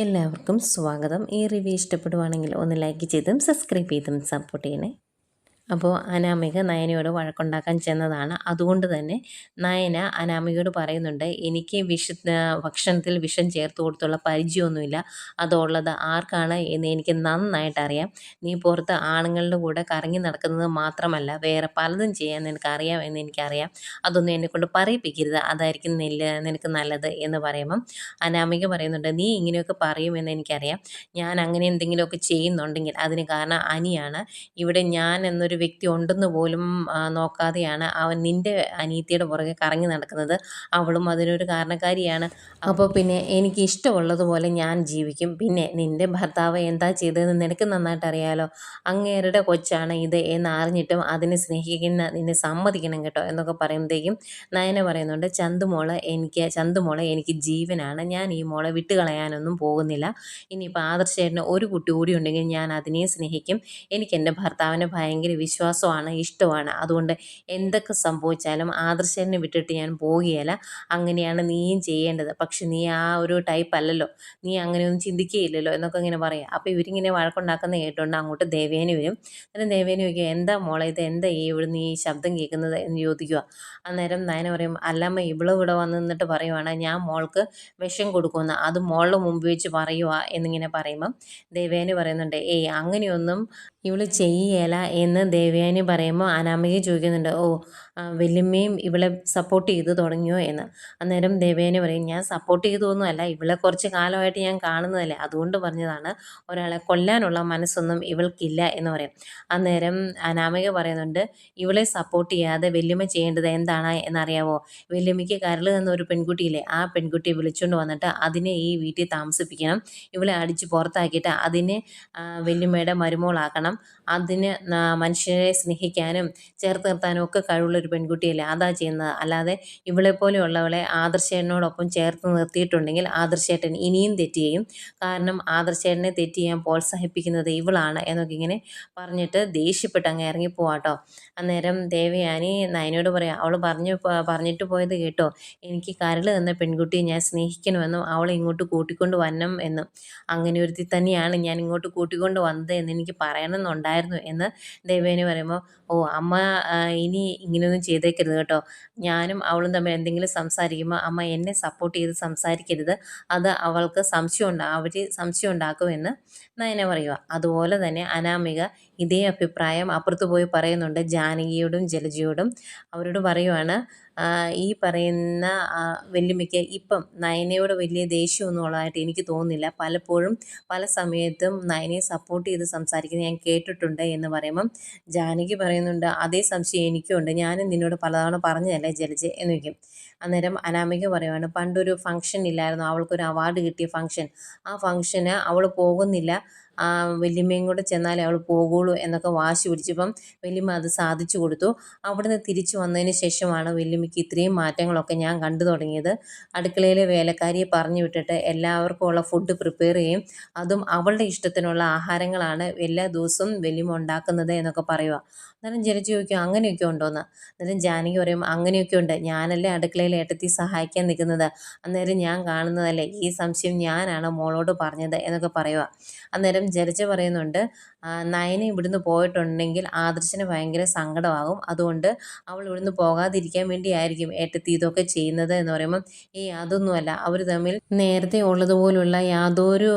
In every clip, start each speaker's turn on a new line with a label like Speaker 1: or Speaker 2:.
Speaker 1: എല്ലാവർക്കും സ്വാഗതം. ഈ റിവ്യൂ ഇഷ്ടപ്പെടുവാണെങ്കിൽ ഒന്ന് ലൈക്ക് ചെയ്തും സബ്സ്ക്രൈബ് ചെയ്തും സപ്പോർട്ട് ചെയ്യണേ. അപ്പോൾ അനാമിക നയനയോട് വഴക്കുണ്ടാക്കാൻ ചെന്നതാണ്. അതുകൊണ്ട് തന്നെ നയന അനാമികയോട് പറയുന്നുണ്ട്, എനിക്ക് ഭക്ഷണത്തിൽ വിഷം ചേർത്ത് കൊടുത്തുള്ള പരിചയമൊന്നുമില്ല, അതുള്ളത് ആർക്കാണ് എന്ന് എനിക്ക് നന്നായിട്ട് അറിയാം. നീ പുറത്ത് ആണുങ്ങളുടെ കൂടെ കറങ്ങി നടക്കുന്നത് മാത്രമല്ല വേറെ പലതും ചെയ്യാൻ നിനക്കറിയാം എന്ന് എനിക്കറിയാം. അതൊന്നും എന്നെക്കൊണ്ട് പറയിപ്പിക്കരുത്, അതായിരിക്കും നിനക്ക് നല്ലത് എന്ന് പറയുമ്പം അനാമിക പറയുന്നുണ്ട്, നീ ഇങ്ങനെയൊക്കെ പറയുമെന്ന് എനിക്കറിയാം. ഞാൻ അങ്ങനെ എന്തെങ്കിലുമൊക്കെ ചെയ്യുന്നുണ്ടെങ്കിൽ അതിന് കാരണം അനിയാണ്. ഇവിടെ ഞാൻ എന്നൊരു വ്യക്തി ഉണ്ടെന്ന് പോലും നോക്കാതെയാണ് അവൻ നിൻ്റെ അനിയത്തിയുടെ പുറകെ കറങ്ങി നടക്കുന്നത്. അവളും അതിനൊരു കാരണക്കാരിയാണ്. അപ്പോൾ പിന്നെ എനിക്ക് ഇഷ്ടമുള്ളതുപോലെ ഞാൻ ജീവിക്കും. പിന്നെ നിൻ്റെ ഭർത്താവ് എന്താ ചെയ്തതെന്ന് നിനക്ക് നന്നായിട്ട് അറിയാലോ. അങ്ങേരുടെ കൊച്ചാണ് ഇത് എന്ന് അറിഞ്ഞിട്ടും അതിനെ സ്നേഹിക്കുന്ന നിന്നെ സമ്മതിക്കണം കേട്ടോ എന്നൊക്കെ പറയുമ്പോഴത്തേക്കും നയന പറയുന്നുണ്ട്, ചന്തുമോളെ എനിക്ക് ജീവനാണ്. ഞാൻ ഈ മോളെ വിട്ടുകളയാനൊന്നും പോകുന്നില്ല. ഇനിയിപ്പോൾ ആദർശേട്ടന് ഒരു കുട്ടി കൂടി ഉണ്ടെങ്കിൽ ഞാൻ അതിനെ സ്നേഹിക്കും. എനിക്ക് എൻ്റെ ഭർത്താവിനെ ഭയങ്കര വിശ്വാസമാണ്, ഇഷ്ടമാണ്. അതുകൊണ്ട് എന്തൊക്കെ സംഭവിച്ചാലും ആദർശേട്ടനെ വിട്ടിട്ട് ഞാൻ പോവുകയില്ല. അങ്ങനെയാണ് നീയും ചെയ്യേണ്ടത്. പക്ഷെ നീ ആ ഒരു ടൈപ്പ് അല്ലല്ലോ, നീ അങ്ങനെയൊന്നും ചിന്തിക്കുകയില്ലല്ലോ എന്നൊക്കെ ഇങ്ങനെ പറയാം. അപ്പോൾ ഇവരിങ്ങനെ വഴക്കുണ്ടാക്കുന്ന കേട്ടുകൊണ്ട് അങ്ങോട്ട് ദേവേനി വരും. അന്നേരം ദേവേനി ചോദിക്കുക, എന്താ മോളെ ഇത്, എന്താ ഇവിടുന്ന് ഈ ശബ്ദം കേൾക്കുന്നത് എന്ന് ചോദിക്കുക. അന്നേരം നയന പറയും, അല്ലമ്മ ഇവിടെ വന്ന് നിന്നിട്ട് പറയുവാണ് ഞാൻ മോൾക്ക് വിഷം കൊടുക്കുമെന്ന്, അത് മോളുടെ മുമ്പ് വെച്ച് പറയുക എന്നിങ്ങനെ പറയുമ്പം ദേവേനി പറയുന്നുണ്ട്, ഏയ് അങ്ങനെയൊന്നും ഇവള് ചെയ്യുകയില്ല എന്ന് ദേവയാനി പറയുമ്പോൾ അനാമിക ചോദിക്കുന്നുണ്ട്, വല്യമ്മയും ഇവളെ സപ്പോർട്ട് ചെയ്ത് തുടങ്ങിയോ എന്ന്. അന്നേരം ദേവയാനി പറയും, ഞാൻ സപ്പോർട്ട് ചെയ്തൊന്നുമല്ല, ഇവളെ കുറച്ച് കാലമായിട്ട് ഞാൻ കാണുന്നതല്ലേ, അതുകൊണ്ട് പറഞ്ഞതാണ്. ഒരാളെ കൊല്ലാനുള്ള മനസ്സൊന്നും ഇവൾക്കില്ല എന്ന് പറയും. അന്നേരം അനാമിക പറയുന്നുണ്ട്, ഇവളെ സപ്പോർട്ട് ചെയ്യാതെ വല്യമ്മ ചെയ്യേണ്ടത് എന്താണ് എന്നറിയാവോ? വല്യമ്മയ്ക്ക് കരൾ എന്നൊരു പെൺകുട്ടിയില്ലേ, ആ പെൺകുട്ടിയെ വിളിച്ചുകൊണ്ട് വന്നിട്ട് അതിനെ ഈ വീട്ടിൽ താമസിപ്പിക്കണം. ഇവളെ അടിച്ച് പുറത്താക്കിയിട്ട് അതിനെ വല്യമ്മയുടെ മരുമോളാക്കണം. അതിന് മനുഷ്യരെ സ്നേഹിക്കാനും ചേർത്ത് നിർത്താനും ഒക്കെ കഴിവുള്ളൊരു പെൺകുട്ടിയല്ലേ, അതാ ചെയ്യുന്നത്. അല്ലാതെ ഇവളെപ്പോലെയുള്ളവളെ ആദർശേട്ടനോടൊപ്പം ചേർത്ത് നിർത്തിയിട്ടുണ്ടെങ്കിൽ ആദർശേട്ടൻ ഇനിയും തെറ്റ് ചെയ്യും. കാരണം ആദർശേട്ടനെ തെറ്റ് ചെയ്യാൻ പ്രോത്സാഹിപ്പിക്കുന്നത് ഇവളാണ് എന്നൊക്കെ ഇങ്ങനെ പറഞ്ഞിട്ട് ദേഷ്യപ്പെട്ട് അങ്ങ് ഇറങ്ങിപ്പോവാട്ടോ. അന്നേരം ദേവയാനി നയനോട് പറയാം, അവൾ പറഞ്ഞിട്ട് പോയത് കേട്ടോ, എനിക്ക് കരൾ എന്ന പെൺകുട്ടിയെ ഞാൻ സ്നേഹിക്കണമെന്നും അവളെ ഇങ്ങോട്ട് കൂട്ടിക്കൊണ്ട് വരണം എന്നും. അങ്ങനെ ഒരുത്തി തന്നെയാണ് ഞാൻ ഇങ്ങോട്ട് കൂട്ടിക്കൊണ്ട് വന്നത് എന്ന് എനിക്ക് പറയണമെന്നുണ്ടായിരുന്നു എന്ന് ദേവേനി പറയുമ്പോൾ, അമ്മ ഇനി ഇങ്ങനെയൊന്നും ചെയ്തേക്കരുത് കേട്ടോ. ഞാനും അവളും തമ്മിൽ എന്തെങ്കിലും സംസാരിക്കുമ്പോൾ അമ്മ എന്നെ സപ്പോർട്ട് ചെയ്ത് സംസാരിക്കരുത്, അത് അവൾക്ക് സംശയം ഉണ്ടാക്കുമെന്ന് നയന പറയുക. അതുപോലെ തന്നെ അനാമിക ഇതേ അഭിപ്രായം അപ്പുറത്ത് പോയി പറയുന്നുണ്ട് ജാനകിയോടും ജലജയോടും. അവരോട് പറയുവാണ്, ഈ പറയുന്ന വല്യമ്മയ്ക്ക് ഇപ്പം നയനയോട് വലിയ ദേഷ്യമൊന്നും ഉള്ളതായിട്ട് എനിക്ക് തോന്നുന്നില്ല. പലപ്പോഴും പല സമയത്തും നയനയെ സപ്പോർട്ട് ചെയ്ത് സംസാരിക്കുന്നത് ഞാൻ കേട്ടിട്ടുണ്ട് എന്ന് പറയുമ്പം ജാനകി പറയുന്നുണ്ട്, അതേ സംശയം എനിക്കുണ്ട്, ഞാനും നിന്നോട് പലതവണ പറഞ്ഞതല്ലേ ജലജ എന്ന് വയ്ക്കും. അന്നേരം അനാമിക പറയുവാണ്, പണ്ടൊരു ഫംഗ്ഷൻ ഇല്ലായിരുന്നു, അവൾക്കൊരു അവാർഡ് കിട്ടിയ ഫംഗ്ഷൻ, ആ ഫംഗ്ഷന് അവൾ പോകുന്നില്ല, വല്യമ്മയും കൂടെ ചെന്നാലേ അവൾ പോകുള്ളൂ എന്നൊക്കെ വാശി പിടിച്ചപ്പം വല്യമ്മ അത് സാധിച്ചു കൊടുത്തു. അവിടുന്ന് തിരിച്ചു വന്നതിന് ശേഷമാണ് വല്യമ്മയ്ക്ക് ഇത്രയും മാറ്റങ്ങളൊക്കെ ഞാൻ കണ്ടു തുടങ്ങിയത്. അടുക്കളയിലെ വേലക്കാരിയെ പറഞ്ഞു വിട്ടിട്ട് എല്ലാവർക്കും ഉള്ള ഫുഡ് പ്രിപ്പയർ ചെയ്യും, അതും അവളുടെ ഇഷ്ടത്തിനുള്ള ആഹാരങ്ങളാണ് എല്ലാ ദിവസവും വല്യമ്മ ഉണ്ടാക്കുന്നത് എന്നൊക്കെ പറയുക. അന്നേരം ജലജ ചോദിക്കും, അങ്ങനെയൊക്കെ ഉണ്ടോയെന്ന്. അന്നേരം ജാനകി പറയും, അങ്ങനെയൊക്കെ ഉണ്ട്, ഞാനല്ലേ അടുക്കളയിൽ ഏട്ടത്തി സഹായിക്കാൻ നിൽക്കുന്നത്, അന്നേരം ഞാൻ കാണുന്നതല്ലേ, ഈ സംശയം ഞാനാണ് മോളോട് പറഞ്ഞത് എന്നൊക്കെ പറയുക. അന്നേരം ജലജ പറയുന്നുണ്ട്, നയന ഇവിടുന്ന് പോയിട്ടുണ്ടെങ്കിൽ ആദർശന് ഭയങ്കര സങ്കടമാകും, അതുകൊണ്ട് അവൾ ഇവിടുന്ന് പോകാതിരിക്കാൻ വേണ്ടിയായിരിക്കും ഏട്ടത്തി ഇതൊക്കെ ചെയ്യുന്നത് എന്ന് പറയുമ്പം, അതൊന്നുമല്ല, അവർ തമ്മിൽ നേരത്തെ ഉള്ളതുപോലുള്ള യാതൊരു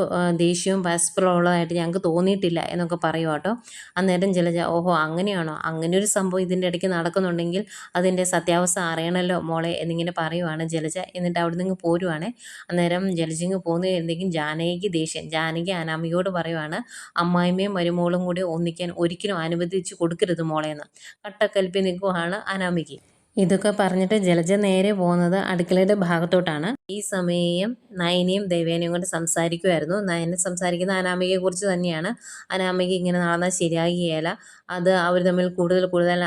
Speaker 1: ദേഷ്യവും പരസ്പരം ഉള്ളതായിട്ട് ഞങ്ങൾക്ക് തോന്നിയിട്ടില്ല എന്നൊക്കെ പറയുക കേട്ടോ. അന്നേരം ജലജ, അങ്ങനെയാണോ, അങ്ങനെ ഒരു സംഭവം ഇതിൻ്റെ ഇടയ്ക്ക് നടക്കുന്നുണ്ടെങ്കിൽ അതിൻ്റെ സത്യാവസ്ഥ അറിയണമല്ലോ മോളെ എന്നിങ്ങനെ പറയുവാണ് ജലജ. എന്നിട്ട് അവിടെ നിന്ന് പോരുവാണേ. അന്നേരം ജലജിങ് പോന്നു കഴിഞ്ഞെങ്കിൽ ജാനകിക്ക് ദേഷ്യം. ജാനകി അനാമികയോട് പറയുവാണ്, അമ്മായിമ്മയും മരുമോളും കൂടി ഒന്നിക്കാൻ ഒരിക്കലും അനുവദിച്ച് കൊടുക്കരുത് മോളെന്ന് കട്ടക്കൽപ്പി നിൽക്കുവാണ് അനാമിക. ഇതൊക്കെ പറഞ്ഞിട്ട് ജലജ നേരെ പോകുന്നത് അടുക്കളയുടെ ഭാഗത്തോട്ടാണ്. ഈ സമയം നയനയും ദേവേനയും കൊണ്ട് സംസാരിക്കുമായിരുന്നു. നയന സംസാരിക്കുന്ന അനാമികയെക്കുറിച്ച് തന്നെയാണ്. അനാമിക ഇങ്ങനെ നടന്നാൽ ശരിയാകുകയില്ല, അത് അവർ തമ്മിൽ കൂടുതൽ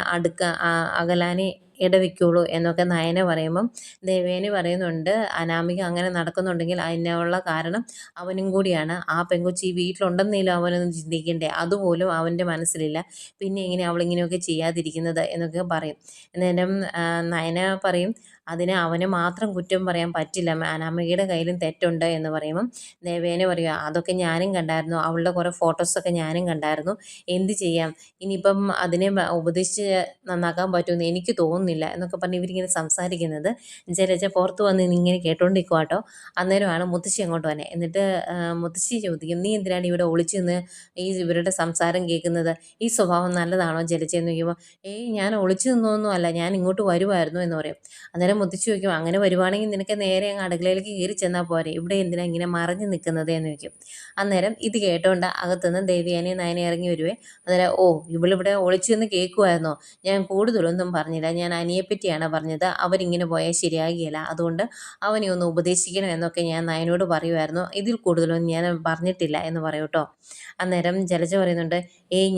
Speaker 1: അകലാനേ ഇടവയ്ക്കുള്ളൂ എന്നൊക്കെ നയന പറയുമ്പം ദേവേനി പറയുന്നുണ്ട്, അനാമിക അങ്ങനെ നടക്കുന്നുണ്ടെങ്കിൽ അതിനുള്ള കാരണം അവനും കൂടിയാണ്. ആ പെങ്കൊച്ച് ഈ വീട്ടിലുണ്ടെന്നേലും അവനൊന്നും ചിന്തിക്കണ്ടേ, അതുപോലും അവൻ്റെ മനസ്സിലില്ല, പിന്നെ എങ്ങനെ അവളിങ്ങനെയൊക്കെ ചെയ്യാതിരിക്കുന്നത് എന്നൊക്കെ പറയും. അന്നേരം നയന പറയും, അതിന് അവനെ മാത്രം കുറ്റം പറയാൻ പറ്റില്ല, അനാമികയുടെ കയ്യിലും തെറ്റുണ്ട് എന്ന് പറയുമ്പം ദേവേനെ പറയുക, അതൊക്കെ ഞാനും കണ്ടായിരുന്നു, അവളുടെ കുറേ ഫോട്ടോസൊക്കെ ഞാനും കണ്ടായിരുന്നു, എന്ത് ചെയ്യാം, ഇനിയിപ്പം അതിനെ ഉപദേശിച്ച് നന്നാക്കാൻ പറ്റുമെന്ന് എനിക്ക് തോന്നുന്നില്ല എന്നൊക്കെ പറഞ്ഞ് ഇവരിങ്ങനെ സംസാരിക്കുന്നത് ജലജ പുറത്ത് വന്ന് ഇങ്ങനെ കേട്ടോണ്ടിരിക്കുക കേട്ടോ. അന്നേരമാണ് മുത്തശ്ശി അങ്ങോട്ട് വന്നെ. എന്നിട്ട് മുത്തശ്ശി ചോദിക്കും, നീ എന്തിനാണ് ഇവിടെ ഒളിച്ചു നിന്ന് ഇവരുടെ സംസാരം കേൾക്കുന്നത്, ഈ സ്വഭാവം നല്ലതാണോ ജലജ എന്ന് ചോദിക്കുമ്പോൾ, ഞാൻ ഒളിച്ചു നിന്നൊന്നും അല്ല, ഞാൻ ഇങ്ങോട്ട് വരുമായിരുന്നു എന്ന് പറയും. അന്നേരം മുത്തശ്ശി ചോദിക്കും, അങ്ങനെ വരുവാണെങ്കിൽ നിനക്ക് നേരെ അങ്ങ് അടുക്കളയിലേക്ക് കയറി ചെന്നാൽ പോരെ, ഇവിടെ എന്തിനാ ഇങ്ങനെ മറഞ്ഞു നിൽക്കുന്നത് എന്ന് ചോദിക്കും. അന്നേരം ഇത് കേട്ടോണ്ട് അകത്തുനിന്ന് ദേവയാനി നയന ഇറങ്ങി വരുവേ. അന്നേരം, ഇവളിവിടെ ഒളിച്ചു നിന്ന് കേൾക്കുമായിരുന്നോ, ഞാൻ കൂടുതലൊന്നും പറഞ്ഞില്ല, ഞാൻ അനിയെപ്പറ്റിയാണ് പറഞ്ഞത്, അവരിങ്ങനെ പോയാൽ ശരിയാകില്ല, അതുകൊണ്ട് അവനെ ഒന്ന് ഉപദേശിക്കണം എന്നൊക്കെ ഞാൻ നയനോട് പറയുമായിരുന്നു, ഇതിൽ കൂടുതലൊന്നും ഞാൻ പറഞ്ഞിട്ടില്ല എന്ന് പറയും കേട്ടോ. അന്നേരം ജലജ പറയുന്നുണ്ട്,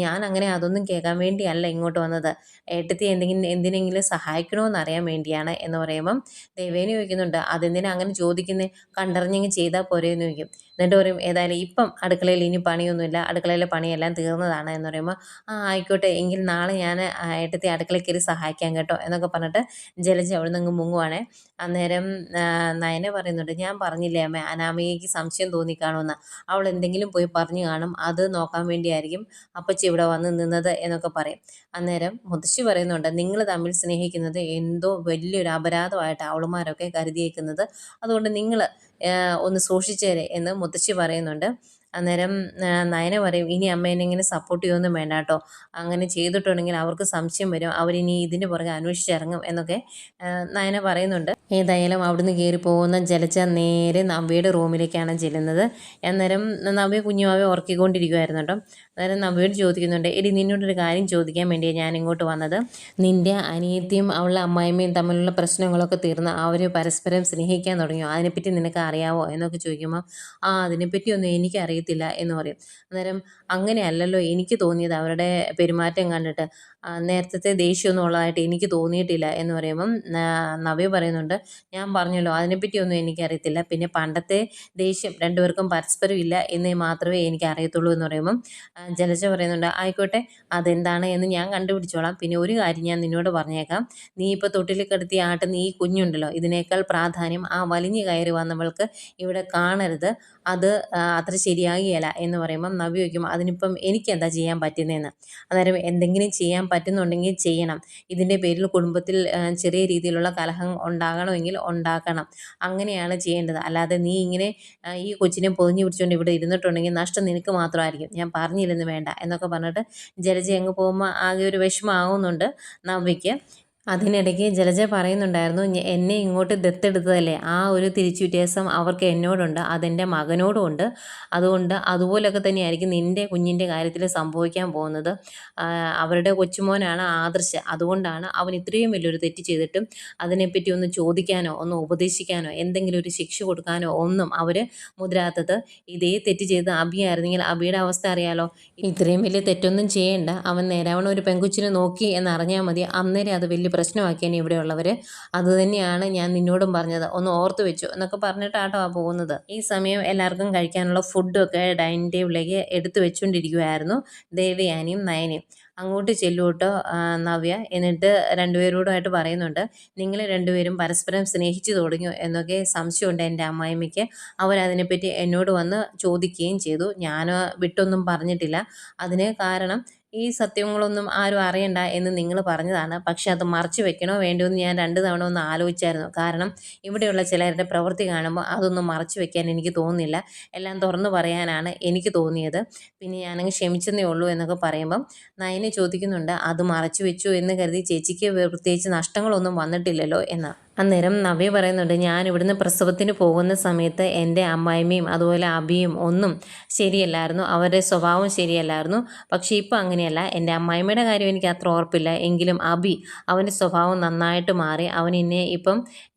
Speaker 1: ഞാൻ അങ്ങനെ അതൊന്നും കേൾക്കാൻ വേണ്ടിയല്ല ഇങ്ങോട്ട് വന്നത്, ഏട്ടത്തി എന്തിനെങ്കിലും സഹായിക്കണമെന്ന് അറിയാൻ വേണ്ടിയാണ് എന്ന് പറയുമ്പം ദേവേനി ചോദിക്കുന്നുണ്ട്, അതെന്തിനാ അങ്ങനെ ചോദിക്കുന്നേ, കണ്ടറിഞ്ഞെങ്കിൽ ചെയ്താൽ പോരെ എന്ന് ചോദിക്കും. എന്നിട്ട് പറയും, ഏതായാലും ഇപ്പം അടുക്കളയിൽ ഇനി പണിയൊന്നുമില്ല, അടുക്കളയിലെ പണിയെല്ലാം തീർന്നതാണ് എന്ന് പറയുമ്പോൾ, ആയിക്കോട്ടെ എങ്കിൽ നാളെ ഞാൻ ഏട്ടത്തി അടുക്കളയിൽ കയറി സഹായിക്കാം കേട്ടോ എന്നൊക്കെ പറഞ്ഞിട്ട് ജലജ അവിടെ നിന്ന് അങ്ങ് മുങ്ങുവാണേ. അന്നേരം നയന പറയുന്നുണ്ട്, ഞാൻ പറഞ്ഞില്ലേ അമ്മ, അനാമികയ്ക്ക് സംശയം തോന്നിക്കാണുമെന്ന്, അവൾ എന്തെങ്കിലും പോയി പറഞ്ഞു കാണും, അത് നോക്കാൻ വേണ്ടിയായിരിക്കും അപ്പച്ചി ഇവിടെ വന്ന് നിന്നത് എന്നൊക്കെ പറയും. അന്നേരം മുത്തശ്ശി പറയുന്നുണ്ട്, നിങ്ങൾ തമ്മിൽ സ്നേഹിക്കുന്നത് എന്തോ വലിയൊരു അപരാധമായിട്ട് അവളുമാരൊക്കെ കരുതിയേക്കുന്നത്, അതുകൊണ്ട് നിങ്ങൾ ഒന്ന് സൂക്ഷിച്ചേരെ എന്ന് മുത്തശ്ശി പറയുന്നുണ്ട്. അന്നേരം നയന പറയും, ഇനി അമ്മേനെ ഇങ്ങനെ സപ്പോർട്ട് ചെയ്യുമൊന്നും വേണ്ട കേട്ടോ, അങ്ങനെ ചെയ്തിട്ടുണ്ടെങ്കിൽ അവർക്ക് സംശയം വരും, അവരിനി ഇതിൻ്റെ പുറകെ അന്വേഷിച്ചിറങ്ങും എന്നൊക്കെ നയന പറയുന്നുണ്ട്. ഏതായാലും അവിടുന്ന് കയറി പോകുന്ന ജലജ നേരെ നവ്യയുടെ റൂമിലേക്കാണ് ചെല്ലുന്നത്. അന്നേരം നവ്യ കുഞ്ഞുമാവെ ഉറക്കിക്കൊണ്ടിരിക്കുമായിരുന്നു കേട്ടോ. അന്നേരം നവ്യയോട് ചോദിക്കുന്നുണ്ട്, എടി നിന്നോടൊരു കാര്യം ചോദിക്കാൻ വേണ്ടിയാണ് ഞാൻ ഇങ്ങോട്ട് വന്നത്, നിൻ്റെ അനിയത്തിയും അവളുടെ അമ്മായിമ്മയും തമ്മിലുള്ള പ്രശ്നങ്ങളൊക്കെ തീർന്ന് അവർ പരസ്പരം സ്നേഹിക്കാൻ തുടങ്ങിയോ, അതിനെപ്പറ്റി നിനക്ക് അറിയാവോ എന്നൊക്കെ ചോദിക്കുമ്പോൾ, അതിനെപ്പറ്റിയൊന്നും എനിക്കറിയത്തില്ല എന്ന് പറയും. അന്നേരം അങ്ങനെയല്ലല്ലോ എനിക്ക് തോന്നിയത്, അവരുടെ പെരുമാറ്റം കണ്ടിട്ട് നേരത്തെ ദേഷ്യമൊന്നും ഉള്ളതായിട്ട് എനിക്ക് തോന്നിയിട്ടില്ല എന്ന് പറയുമ്പം നവ്യ പറയുന്നുണ്ട്, ഞാൻ പറഞ്ഞല്ലോ അതിനെപ്പറ്റിയൊന്നും എനിക്കറിയത്തില്ല, പിന്നെ പണ്ടത്തെ ദേഷ്യം രണ്ടുപേർക്കും പരസ്പരം ഇല്ല എന്ന് മാത്രമേ എനിക്ക് അറിയത്തുള്ളൂ എന്ന് പറയുമ്പം ജലജ പറയുന്നുണ്ട്, ആയിക്കോട്ടെ അതെന്താണ് എന്ന് ഞാൻ കണ്ടുപിടിച്ചോളാം, പിന്നെ ഒരു കാര്യം ഞാൻ നിന്നോട് പറഞ്ഞേക്കാം, നീ ഇപ്പോൾ തൊട്ടിൽ കിടത്തി ആട്ടുന്ന ഈ കുഞ്ഞുണ്ടല്ലോ, ഇതിനേക്കാൾ പ്രാധാന്യം ആ വലിഞ്ഞു കയറി വന്നവൾക്ക് ഇവിടെ കാണരുത്, അത് അത്ര ശരിയാകുകയില്ല എന്ന് പറയുമ്പം നവ്യ ചോദിക്കും, അതിനിപ്പം എനിക്കെന്താ ചെയ്യാൻ പറ്റുന്നതെന്ന്. അന്നേരം എന്തെങ്കിലും ചെയ്യാൻ പറ്റുന്നുണ്ടെങ്കിൽ ചെയ്യണം, ഇതിൻ്റെ പേരിൽ കുടുംബത്തിൽ ചെറിയ രീതിയിലുള്ള കലഹം ഉണ്ടാകണമെങ്കിൽ ഉണ്ടാക്കണം, അങ്ങനെയാണ് ചെയ്യേണ്ടത്, അല്ലാതെ നീ ഇങ്ങനെ ഈ കൊച്ചിനെ പൊതിഞ്ഞു പിടിച്ചുകൊണ്ട് ഇവിടെ ഇരുന്നിട്ടുണ്ടെങ്കിൽ നഷ്ടം നിനക്ക് മാത്രമായിരിക്കും, ഞാൻ പറഞ്ഞില്ലെന്ന് വേണ്ട എന്നൊക്കെ പറഞ്ഞിട്ട് ജലജ അങ്ങ് പോകുമ്പോൾ ആകെ ഒരു വിഷമമാവുന്നുണ്ട് നവ്യയ്ക്ക്. അതിനിടയ്ക്ക് ജലജ പറയുന്നുണ്ടായിരുന്നു, എന്നെ ഇങ്ങോട്ട് ദത്തെടുത്തതല്ലേ, ആ ഒരു തിരിച്ചു വ്യത്യാസം അവർക്ക് എന്നോടുണ്ട്, അതെൻ്റെ മകനോടും ഉണ്ട്, അതുകൊണ്ട് അതുപോലൊക്കെ തന്നെയായിരിക്കും നിൻ്റെ കുഞ്ഞിൻ്റെ കാര്യത്തിൽ സംഭവിക്കാൻ പോകുന്നത്. അവരുടെ കൊച്ചുമോനാണ് ആദർശ്, അതുകൊണ്ടാണ് അവൻ ഇത്രയും വലിയൊരു തെറ്റ് ചെയ്തിട്ടും അതിനെപ്പറ്റി ഒന്ന് ചോദിക്കാനോ ഒന്ന് ഉപദേശിക്കാനോ എന്തെങ്കിലും ഒരു ശിക്ഷ കൊടുക്കാനോ ഒന്നും അവർ മുതിരാത്തത്. ഇതേ തെറ്റ് ചെയ്ത് അബിയായിരുന്നെങ്കിൽ അബിയുടെ അവസ്ഥ അറിയാലോ, ഇത്രയും വലിയ തെറ്റൊന്നും ചെയ്യേണ്ട, അവൻ നേരാവണ്ണം ഒരു പെങ്കുച്ചിനെ നോക്കി എന്നറിഞ്ഞാൽ മതി, അന്നേരം അത് വലിയ പ്രശ്നമാക്കിയാണ് ഇവിടെയുള്ളവർ, അതുതന്നെയാണ് ഞാൻ നിന്നോടും പറഞ്ഞത്, ഒന്ന് ഓർത്ത് വെച്ചു എന്നൊക്കെ പറഞ്ഞിട്ടാട്ടോ പോകുന്നത്. ഈ സമയം എല്ലാവർക്കും കഴിക്കാനുള്ള ഫുഡൊക്കെ ഡൈനിങ് ടേബിളിലേക്ക് എടുത്തു വെച്ചുകൊണ്ടിരിക്കുമായിരുന്നു ദേവയാനിയും നയനയും. അങ്ങോട്ട് ചെല്ലൂട്ടോ നവ്യ, എന്നിട്ട് രണ്ടുപേരോടുമായിട്ട് പറയുന്നുണ്ട്, നിങ്ങൾ രണ്ടുപേരും പരസ്പരം സ്നേഹിച്ചു തുടങ്ങിയോ എന്നൊക്കെ സംശയമുണ്ട് എൻ്റെ അമ്മായിമ്മയ്ക്ക്, അവരതിനെപ്പറ്റി എന്നോട് വന്ന് ചോദിക്കുകയും ചെയ്തു, ഞാൻ വിട്ടൊന്നും പറഞ്ഞിട്ടില്ല, അതിന് കാരണം ഈ സത്യങ്ങളൊന്നും ആരും അറിയണ്ട എന്ന് നിങ്ങൾ പറഞ്ഞതാണ്, പക്ഷെ അത് മറച്ചു വെക്കണോ വേണ്ടോ എന്ന് ഞാൻ 2 തവണ ഒന്ന് ആലോചിച്ചായിരുന്നു, കാരണം ഇവിടെയുള്ള ചിലരുടെ പ്രവൃത്തി കാണുമ്പോൾ അതൊന്നും മറച്ചു വെക്കാൻ എനിക്ക് തോന്നുന്നില്ല, എല്ലാം തുറന്നു പറയാനാണ് എനിക്ക് തോന്നിയത്, പിന്നെ ഞാനങ്ങ് ക്ഷമിച്ചെന്നേ ഉള്ളൂ എന്നൊക്കെ പറയുമ്പം നയനെ ചോദിക്കുന്നുണ്ട്, അത് മറച്ചു വെച്ചു എന്ന് കരുതി ചേച്ചിക്ക് പ്രത്യേകിച്ച് നഷ്ടങ്ങളൊന്നും വന്നിട്ടില്ലല്ലോ എന്ന്. അന്നേരം നവ്യ പറയുന്നുണ്ട്, ഞാൻ ഇവിടുന്ന് പ്രസവത്തിന് പോകുന്ന സമയത്ത് എൻ്റെ അമ്മായിമ്മയും അതുപോലെ അബിയും ഒന്നും ശരിയല്ലായിരുന്നു, അവരുടെ സ്വഭാവം ശരിയല്ലായിരുന്നു, പക്ഷേ ഇപ്പം അങ്ങനെയല്ല, എൻ്റെ അമ്മായിമ്മയുടെ കാര്യം എനിക്ക് അത്ര ഉറപ്പില്ല, എങ്കിലും അബി അവൻ്റെ സ്വഭാവം നന്നായിട്ട് മാറി, അവൻ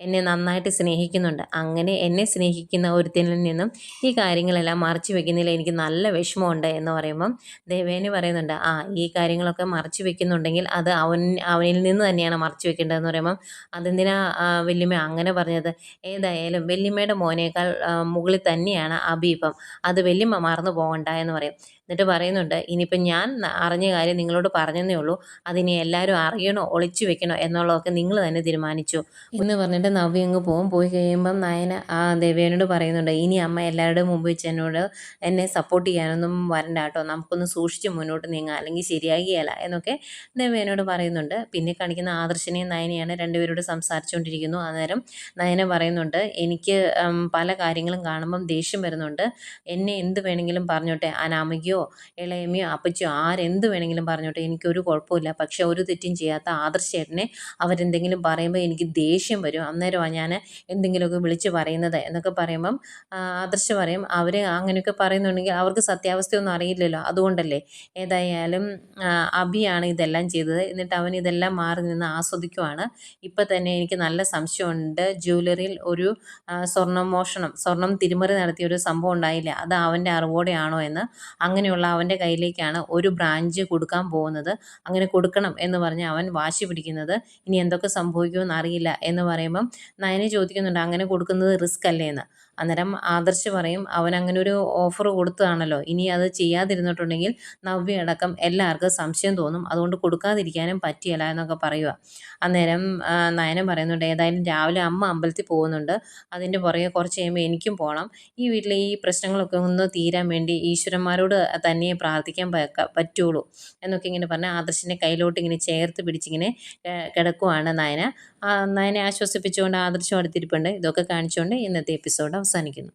Speaker 1: എന്നെ നന്നായിട്ട് സ്നേഹിക്കുന്നുണ്ട്, അങ്ങനെ എന്നെ സ്നേഹിക്കുന്ന ഒരുത്തനിൽ നിന്നും ഈ കാര്യങ്ങളെല്ലാം മറച്ചു വെക്കുന്നതിൽ എനിക്ക് നല്ല വിഷമമുണ്ട് എന്ന് പറയുമ്പം ദേവേനി പറയുന്നുണ്ട്, ഈ കാര്യങ്ങളൊക്കെ മറച്ചു വെക്കുന്നുണ്ടെങ്കിൽ അത് അവനിൽ നിന്ന് തന്നെയാണ് മറച്ചു വെക്കേണ്ടതെന്ന് പറയുമ്പം, അതെന്തിനാ വല്യമ്മ അങ്ങനെ പറഞ്ഞത്? ഏതായാലും വല്യമ്മയുടെ മോനേക്കാൾ മുകളിൽ തന്നെയാണ് അബി ഇപ്പം. അത് വല്യമ്മ മറന്നു പോകണ്ട എന്ന് പറയും. എന്നിട്ട് പറയുന്നുണ്ട്, ഇനിയിപ്പം ഞാൻ അറിഞ്ഞ കാര്യം നിങ്ങളോട് പറഞ്ഞെന്നേ ഉള്ളൂ. അതിനി എല്ലാവരും അറിയണോ ഒളിച്ചു വെക്കണോ എന്നുള്ളതൊക്കെ നിങ്ങൾ തന്നെ തീരുമാനിച്ചു എന്ന് പറഞ്ഞിട്ട് നവ്യ അങ്ങ് പോകും. പോയി കഴിയുമ്പം നയന ദേവയാനിയോട് പറയുന്നുണ്ട്, ഇനി അമ്മ എല്ലാവരുടെയും മുമ്പ് വെച്ച് എന്നെ സപ്പോർട്ട് ചെയ്യാനൊന്നും വരണ്ട കേട്ടോ, നമുക്കൊന്ന് സൂക്ഷിച്ച് മുന്നോട്ട് നീങ്ങാം, അല്ലെങ്കിൽ ശരിയാകുകയില്ല എന്നൊക്കെ ദേവയാനിയോട് പറയുന്നുണ്ട്. പിന്നെ കാണിക്കുന്ന ആദർശിനെയും നയനയാണ്. രണ്ടുപേരോട് സംസാരിച്ചുകൊണ്ടിരിക്കുന്നു. അന്നേരം നയന പറയുന്നുണ്ട്, എനിക്ക് പല കാര്യങ്ങളും കാണുമ്പം ദേഷ്യം വരുന്നുണ്ട്. എന്നെ എന്ത് വേണമെങ്കിലും പറഞ്ഞോട്ടെ, അനാമികയോ ഇളയമ്മയോ അപ്പച്ചിയോ ആരെന്ത് വേണമെങ്കിലും പറഞ്ഞോട്ടെ, എനിക്കൊരു കുഴപ്പമില്ല. പക്ഷെ ഒരു തെറ്റും ചെയ്യാത്ത ആദർശേട്ടനെ അവരെന്തെങ്കിലും പറയുമ്പോൾ എനിക്ക് ദേഷ്യം വരും. അന്നേരമാണ് ഞാൻ എന്തെങ്കിലുമൊക്കെ വിളിച്ച് പറയുന്നത് എന്നൊക്കെ പറയുമ്പം ആദർശ് പറയും, അവർ അങ്ങനെയൊക്കെ പറയുന്നുണ്ടെങ്കിൽ അവർക്ക് സത്യാവസ്ഥയൊന്നും അറിയില്ലല്ലോ, അതുകൊണ്ടല്ലേ. ഏതായാലും അഭിയാണ് ഇതെല്ലാം ചെയ്തത്. എന്നിട്ട് അവൻ ഇതെല്ലാം മാറി നിന്ന് ആസ്വദിക്കുവാണ്. ഇപ്പം തന്നെ എനിക്ക് നല്ല സംശയമുണ്ട്, ജ്വല്ലറിയിൽ ഒരു സ്വർണം തിരിമറി നടത്തിയ ഒരു സംഭവം ഉണ്ടായില്ല, അത് അവൻ്റെ അറിവോടെയാണോ എന്ന്. അങ്ങനെയുള്ള അവൻ്റെ കയ്യിലേക്കാണ് ഒരു ബ്രാഞ്ച് കൊടുക്കാൻ പോകുന്നത്. അങ്ങനെ കൊടുക്കണം എന്ന് പറഞ്ഞ് അവൻ വാശി പിടിക്കുന്നത്. ഇനി എന്തൊക്കെ സംഭവിക്കുമെന്ന് അറിയില്ല എന്ന് പറയുമ്പം നയനെ ചോദിക്കുന്നുണ്ട്, അങ്ങനെ കൊടുക്കുന്നത് റിസ്ക് അല്ലേ എന്ന്. അന്നേരം ആദർശ് പറയും, അവൻ അങ്ങനെ ഒരു ഓഫർ കൊടുത്തതാണല്ലോ, ഇനി അത് ചെയ്യാതിരുന്നിട്ടുണ്ടെങ്കിൽ നവ്യ അടക്കം എല്ലാവർക്കും സംശയം തോന്നും, അതുകൊണ്ട് കൊടുക്കാതിരിക്കാനും പറ്റിയല്ല എന്നൊക്കെ പറയുക. അന്നേരം നയന പറയുന്നുണ്ട്, ഏതായാലും രാവിലെ അമ്മ അമ്പലത്തിൽ പോകുന്നുണ്ട്, അതിൻ്റെ പുറകെ കുറച്ച് കഴിയുമ്പോൾ എനിക്കും പോകണം. ഈ വീട്ടിലെ ഈ പ്രശ്നങ്ങളൊക്കെ ഒന്ന് തീരാൻ വേണ്ടി ഈശ്വരന്മാരോട് തന്നെ പ്രാർത്ഥിക്കാൻ പറ്റുള്ളൂ എന്നൊക്കെ ഇങ്ങനെ പറഞ്ഞ് ആദർശിൻ്റെ കയ്യിലോട്ട് ഇങ്ങനെ ചേർത്ത് പിടിച്ചിങ്ങനെ കിടക്കുവാണ് നയന. നയനെ ആശ്വസിപ്പിച്ചുകൊണ്ട് ആദർശം അടുത്തിരിപ്പുണ്ട്. ഇതൊക്കെ കാണിച്ചുകൊണ്ട് ഇന്നത്തെ എപ്പിസോഡ് അവസാനിക്കുന്നു.